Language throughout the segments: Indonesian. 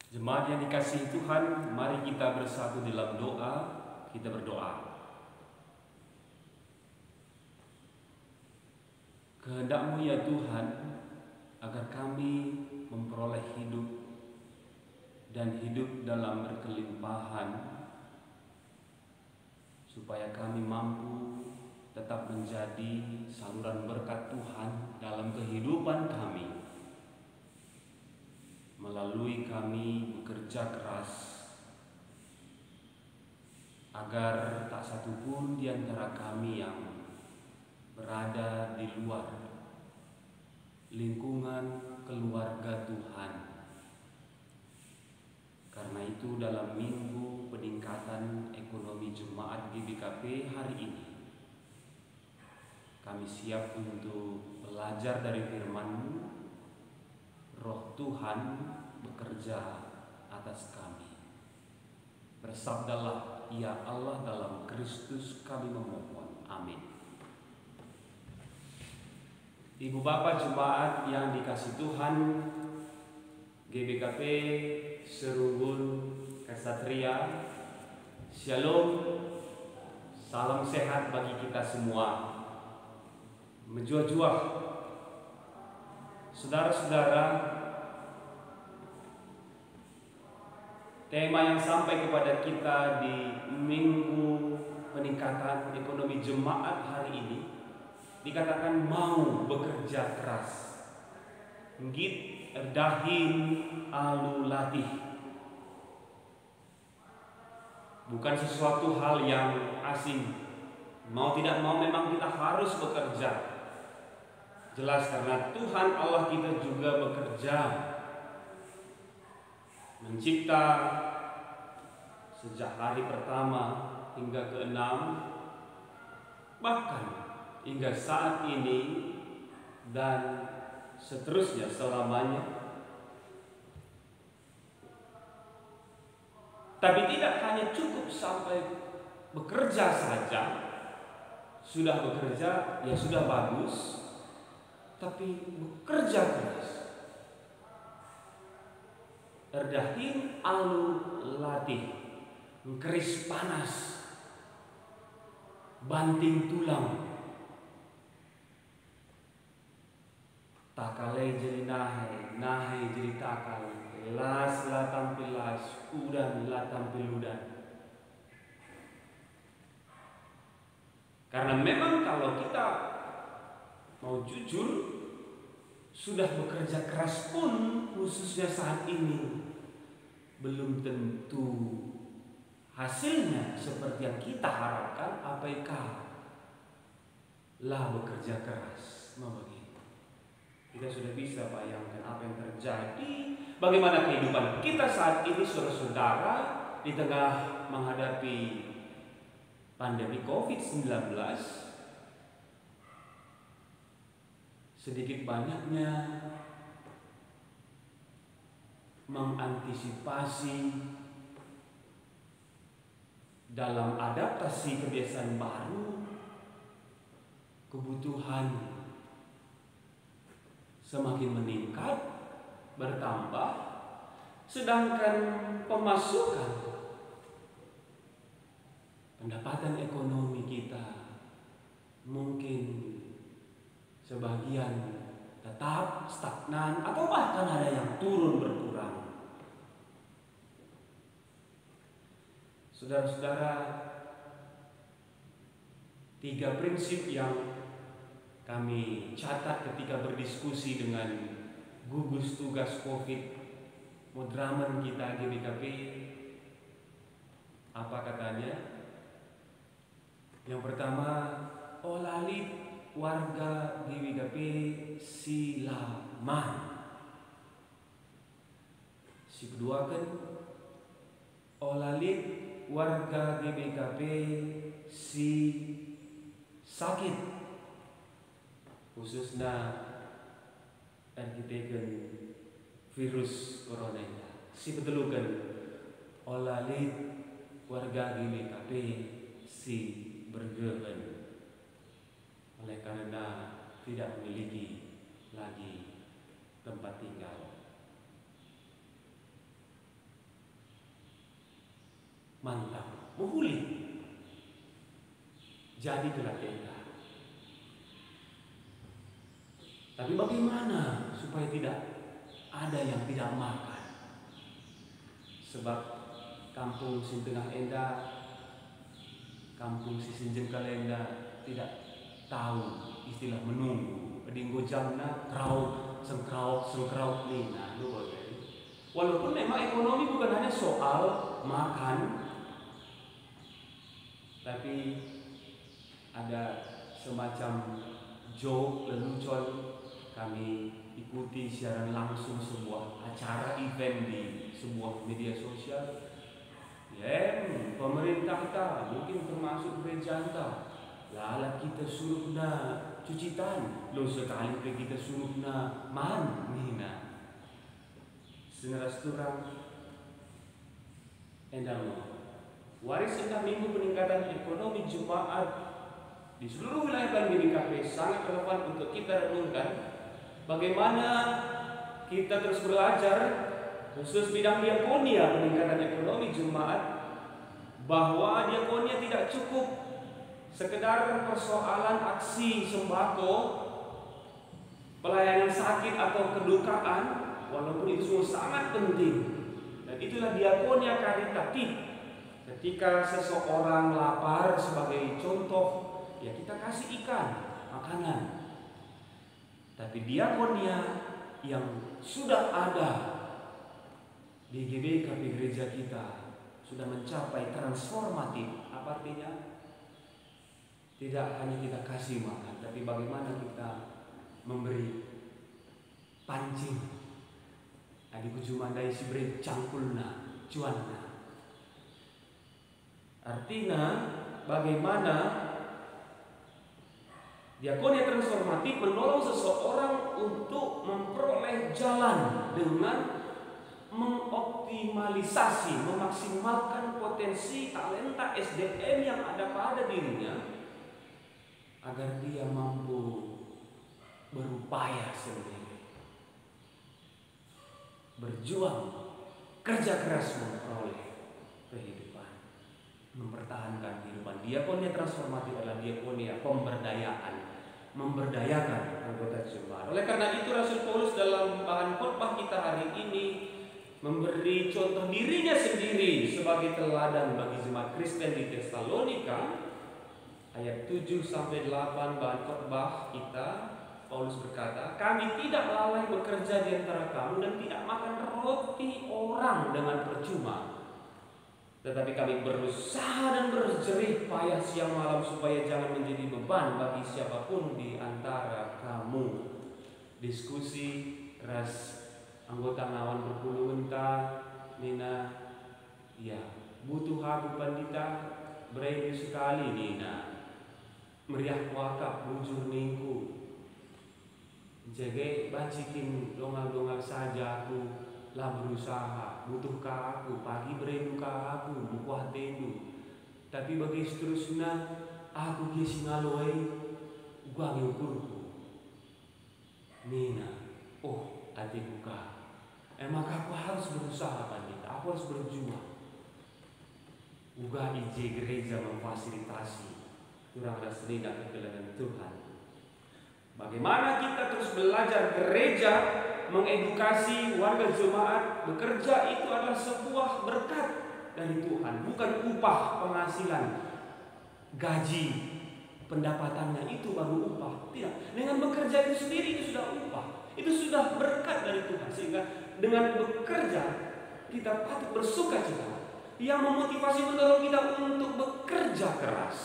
Jemaat yang dikasihi Tuhan, mari kita bersatu dalam doa. Kita berdoa. Kehendak-Mu ya Tuhan, agar kami memperoleh hidup dan hidup dalam berkelimpahan, supaya kami mampu tetap menjadi saluran berkat Tuhan dalam kehidupan kami, melalui kami bekerja keras, agar tak satupun di antara kami yang berada di luar lingkungan keluarga Tuhan. Karena itu dalam minggu peningkatan ekonomi jemaat GBKP hari ini, kami siap untuk belajar dari firman-Mu. Roh Tuhan bekerja atas kami. Bersabdalah ya Allah, dalam Kristus kami memohon. Amin. Ibu bapak jemaat yang dikasihi Tuhan, GBKP Serungun Kesatria, Shalom, salam sehat bagi kita semua. Menjual-jual, saudara-saudara, tema yang sampai kepada kita di minggu peningkatan ekonomi jemaat hari ini dikatakan mau bekerja keras. Git erdahin alu latih. Bukan sesuatu hal yang asing. Mau tidak mau memang kita harus bekerja. Jelas karena Tuhan Allah kita juga bekerja, mencipta sejak hari pertama hingga ke-6, bahkan hingga saat ini dan seterusnya selamanya. Tapi tidak hanya cukup sampai bekerja saja. Sudah bekerja ya sudah bagus, tapi bekerja keras. Erdahin alu latih, keris panas, banting tulang. Takalai jadi nahe jadi takal, las la tampil las, udan la tampil udan. Karena memang kalau kita mau jujur, sudah bekerja keras pun khususnya saat ini belum tentu hasilnya seperti yang kita harapkan. Apakah lah bekerja keras mau begitu? Kita sudah bisa bayangkan apa yang terjadi, bagaimana kehidupan kita saat ini, saudara-saudara, di tengah menghadapi pandemi COVID-19. Sedikit banyaknya mengantisipasi dalam adaptasi kebiasaan baru, kebutuhan semakin meningkat, bertambah, sedangkan pemasukan, pendapatan ekonomi kita mungkin sebagian tetap stagnan atau bahkan ada yang turun berkurang. Saudara-saudara, 3 prinsip yang kami catat ketika berdiskusi dengan gugus tugas COVID Mudraman kita GBKP. Apa katanya? Yang pertama, olalit warga GBKP silaman. Si kedua kan, olalit warga GBKP si sakit, khususnya arkiteken virus corona. Si betelukan olalit warga GBKP si bergehen, oleh karena tidak memiliki lagi tempat tinggal. mantap, menghuli. Jadi tenda. Tapi bagaimana supaya tidak ada yang tidak makan? Sebab kampung Sintengah Endah, kampung Sisinjen Kalenda tidak tahu istilah menunggu. Dinggo jamna sengkraut nina. Walaupun memang ekonomi bukan hanya soal makan, tapi ada semacam joke lelucon. Kami ikuti siaran langsung sebuah acara event di sebuah media sosial. Pemerintah kita mungkin termasuk gereja lala kita suruh na cucitan lo sekali kita suruh na man nina seneras turang endang waris endah minggu peningkatan ekonomi Jumaat di seluruh wilayah Bali BKP sangat relevan untuk kita renungkan. Bagaimana kita terus belajar khusus bidang diakonia peningkatan ekonomi Jumaat, bahwa diakonia tidak cukup sekedar persoalan aksi sembako, pelayanan sakit atau kedukaan, walaupun itu semua sangat penting. Dan itulah diakonia karitatif. Ketika seseorang lapar, sebagai contoh, ya kita kasih ikan, makanan. Tapi diakonia yang sudah ada di GBKP gereja kita sudah mencapai transformatif. Apa artinya? Tidak hanya kita kasih makan, tapi bagaimana kita memberi pancing. Adi kujumandai si beri cangkulna, cuanna. Artinya bagaimana diakonia transformatif menolong seseorang untuk memperoleh jalan dengan mengoptimalisasi, memaksimalkan potensi talenta SDM yang ada pada dirinya, agar dia mampu berupaya sendiri, berjuang, kerja keras memperoleh kehidupan, mempertahankan kehidupan. Diakonia transformatif adalah diakonia pemberdayaan, memberdayakan anggota jemaat. Oleh karena itu Rasul Paulus dalam bahan khotbah kita hari ini memberi contoh dirinya sendiri sebagai teladan bagi jemaat Kristen di Tesalonika. Ayat 7-8 bahan khotbah kita, Paulus berkata, kami tidak lalai bekerja di antara kamu dan tidak makan roti orang dengan percuma. Tetapi kami berusaha dan berjerih payah siang malam supaya jangan menjadi beban bagi siapapun di antara kamu. Diskusi ras anggota ngawan berpuluh mentah nina, ya butuh aku pandita beredu sekali nina, meriah wakaf bujur minggu, jaga bancikin dongal-dongal saja aku lah berusaha, butuhkah aku pagi beredukah aku bukuh tedu, tapi bagi seterusnya aku kisi ngaloi gua ngukurku nina, oh hati buka, maka aku harus berusaha pandita, aku harus berjuang. Uga IJ gereja memfasilitasi kurang ada selida kekeladan Tuhan. Bagaimana kita terus belajar gereja mengedukasi warga jemaat bekerja itu adalah sebuah berkat dari Tuhan, bukan upah penghasilan, gaji, pendapatannya itu baru upah. Tidak, dengan bekerja itu sendiri itu sudah upah, itu sudah berkat dari Tuhan. Sehingga dengan bekerja kita patut bersukacita. Yang memotivasi mendorong kita untuk bekerja keras,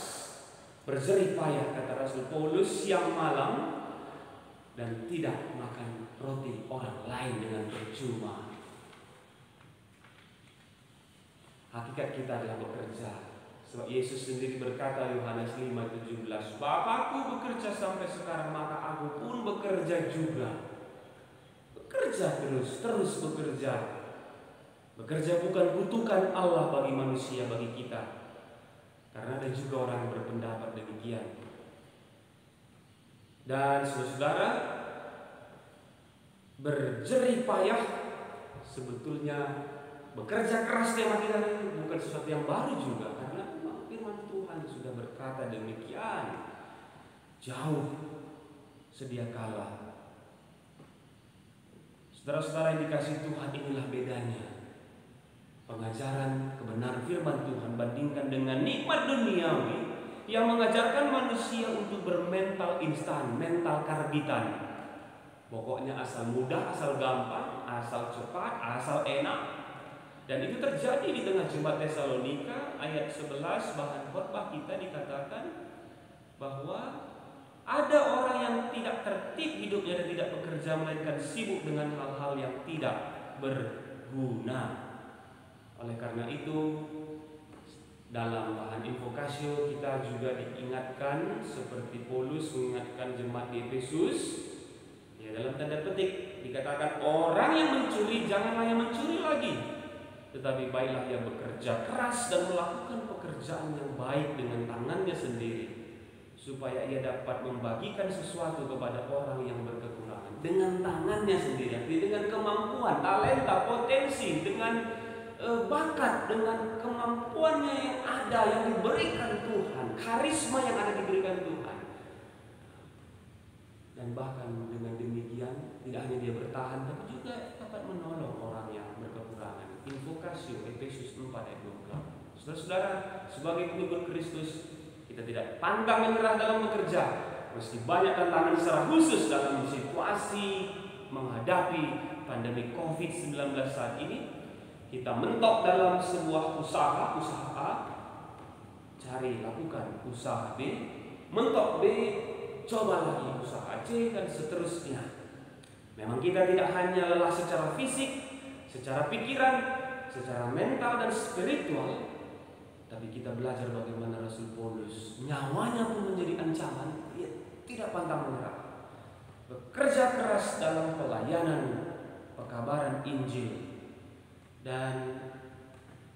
berjerih payah, kata Rasul Paulus, siang malam, dan tidak makan roti orang lain dengan percuma. Hakikat kita adalah bekerja. Sebab Yesus sendiri berkata, Yohanes 5:17, Bapakku bekerja sampai sekarang, maka aku pun bekerja juga. Bekerja terus bekerja. Bekerja bukan kutukan Allah bagi manusia, bagi kita. Karena ada juga orang yang berpendapat demikian. Dan saudara, berjerih payah sebetulnya bekerja keras tema kita ini bukan sesuatu yang baru juga, karena memang firman Tuhan sudah berkata demikian jauh sedia kala. Saudara-saudara yang dikasihi Tuhan, inilah bedanya pengajaran kebenaran firman Tuhan bandingkan dengan nikmat duniawi yang mengajarkan manusia untuk bermental instan, mental karbitan. Pokoknya asal mudah, asal gampang, asal cepat, asal enak. Dan itu terjadi di tengah jemaat Tesalonika. Ayat 11 bahan khotbah kita dikatakan bahwa ada orang yang tidak tertib hidupnya dan tidak bekerja, melainkan sibuk dengan hal-hal yang tidak berguna. Oleh karena itu, dalam bahan invokasio kita juga diingatkan seperti Paulus mengingatkan jemaat di Efesus. Ya, dalam tanda petik dikatakan, orang yang mencuri janganlah yang mencuri lagi, tetapi baiklah ia bekerja keras dan melakukan pekerjaan yang baik dengan tangannya sendiri, supaya ia dapat membagikan sesuatu kepada orang yang berkekurangan dengan tangannya sendiri, dengan kemampuan, talenta, potensi, dengan bakat, dengan kemampuannya yang ada, yang diberikan Tuhan, karisma yang ada diberikan Tuhan. Dan bahkan dengan demikian tidak hanya dia bertahan, tapi juga dapat menolong orang yang berkekurangan. Invokasio Efesus 4 ayat 28. Saudara-saudara, sebagai pengikut Kristus, kita tidak pantang menyerah dalam bekerja, meski banyak tantangan secara khusus dalam situasi menghadapi pandemi COVID-19 saat ini. Kita mentok dalam sebuah usaha A, cari lakukan usaha B, mentok B, coba lagi usaha C, dan seterusnya. Memang kita tidak hanya lelah secara fisik, secara pikiran, secara mental dan spiritual, tapi kita belajar bagaimana Rasul Paulus, nyawanya pun menjadi ancaman, dia tidak pantang menyerah, bekerja keras dalam pelayanan pekabaran Injil. Dan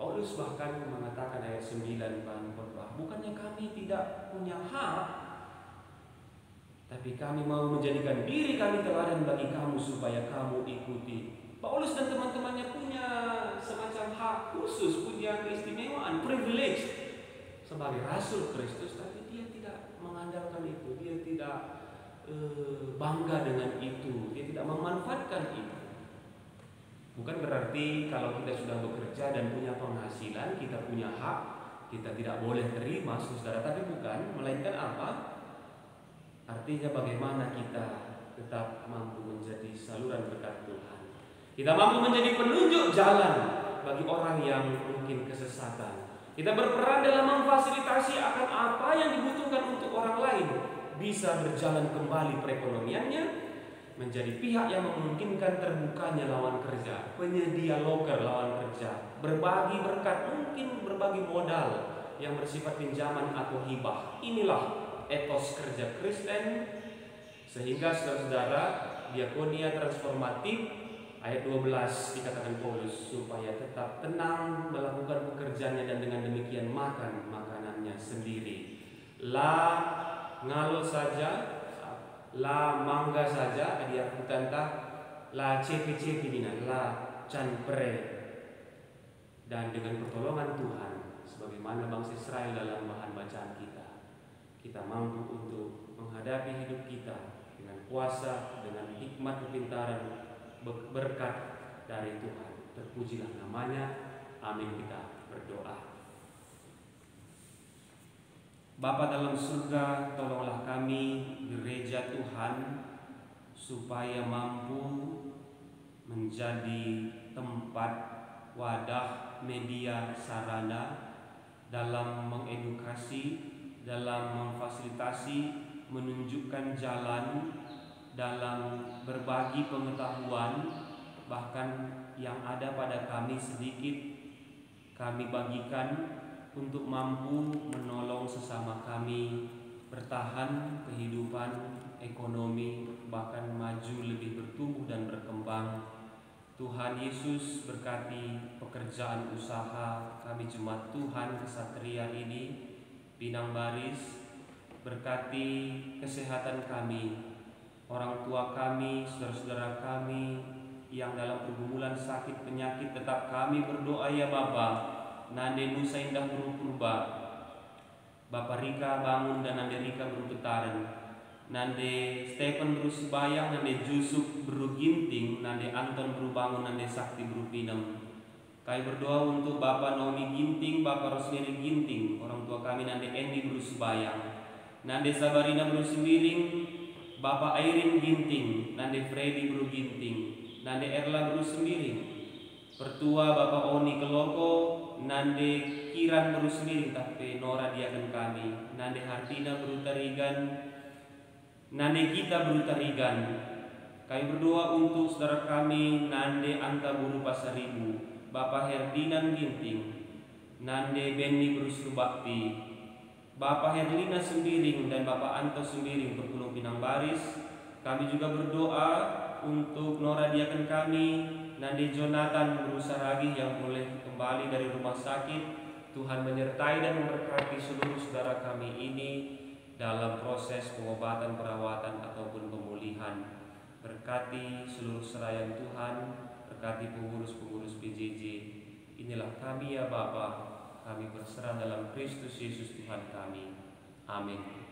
Paulus bahkan mengatakan ayat 9 bahan khotbah, bukannya kami tidak punya hak, tapi kami mau menjadikan diri kami teladan bagi kamu supaya kamu ikuti. Paulus dan teman-temannya punya semacam hak khusus, punya keistimewaan, privilege sebagai Rasul Kristus, tapi dia tidak mengandalkan itu, dia tidak bangga dengan itu, dia tidak memanfaatkan itu. Bukan berarti kalau kita sudah bekerja dan punya penghasilan, kita punya hak, kita tidak boleh terima, saudara. Tapi bukan, melainkan apa? Artinya bagaimana kita tetap mampu menjadi saluran berkat Tuhan. Kita mampu menjadi penunjuk jalan bagi orang yang mungkin kesesatan. Kita berperan dalam memfasilitasi akan apa yang dibutuhkan untuk orang lain bisa berjalan kembali perekonomiannya, menjadi pihak yang memungkinkan terbukanya lawan kerja, penyedia loker lawan kerja, berbagi berkat, mungkin berbagi modal yang bersifat pinjaman atau hibah. Inilah etos kerja Kristen, sehingga saudara-saudara, diakonia transformatif ayat 12 dikatakan Paulus supaya tetap tenang melakukan pekerjaannya dan dengan demikian makan makanannya sendiri. Ngalo saja, la mangga saja, dia kutantah la cepi-cepi dina, la can pre. Dan dengan pertolongan Tuhan, sebagaimana bangsa Israel dalam bahan bacaan kita mampu untuk menghadapi hidup kita dengan kuasa, dengan hikmat kepintaran, berkat dari Tuhan. Terpujilah namanya. Amin. Kita berdoa. Bapa dalam surga, tolonglah kami gereja Tuhan supaya mampu menjadi tempat, wadah, media, sarana dalam mengedukasi, dalam memfasilitasi, menunjukkan jalan, dalam berbagi pengetahuan, bahkan yang ada pada kami sedikit kami bagikan untuk mampu menolong sesama kami bertahan kehidupan ekonomi, bahkan maju, lebih bertumbuh dan berkembang. Tuhan Yesus berkati pekerjaan usaha kami jemaat Tuhan Kesatria ini, Pinang Baris, berkati kesehatan kami, orang tua kami, saudara-saudara kami, yang dalam pergumulan sakit penyakit, tetap kami berdoa ya Bapa. Nande Nusa Indah Guru Purba, Bapak Rika bangun dan Nande Rika berputaran, Nande Stephen beru Sebayang, Nande Jusuk beru Ginting, Nande Anton beru bangun, Nande Sakti beru Pinam. Kami berdoa untuk Bapak Naomi Ginting, Bapak Rosemary Ginting, orang tua kami Nande Endi beru Sebayang, Nande Sabarina beru Sembiring, Bapak Airin Ginting, Nande Freddy beru Ginting, Nande Erla beru Sembiring, Pertua Bapak Oni Keloko, Nande Kiran beru Sembiring, tapi Nora diakan kami, Nande Hartina beru Tarigan, Nande Gita beru Tarigan. Kami berdoa untuk saudara kami Nande Anta Buru Pasaribu, Bapak Herdinan Ginting, Nande Benny beru Surubakti, Bapak Herlina Sembiring dan Bapak Anto Sembiring Perpulung Pinang Baris. Kami juga berdoa untuk Nora diakan kami, Nande Jonathan Berusaragi yang boleh kembali dari rumah sakit. Tuhan menyertai dan memberkati seluruh saudara kami ini dalam proses pengobatan, perawatan ataupun pemulihan. Berkati seluruh serayan Tuhan, berkati pengurus-pengurus PJJ. Inilah kami ya Bapa, kami berserah dalam Kristus Yesus Tuhan kami. Amin.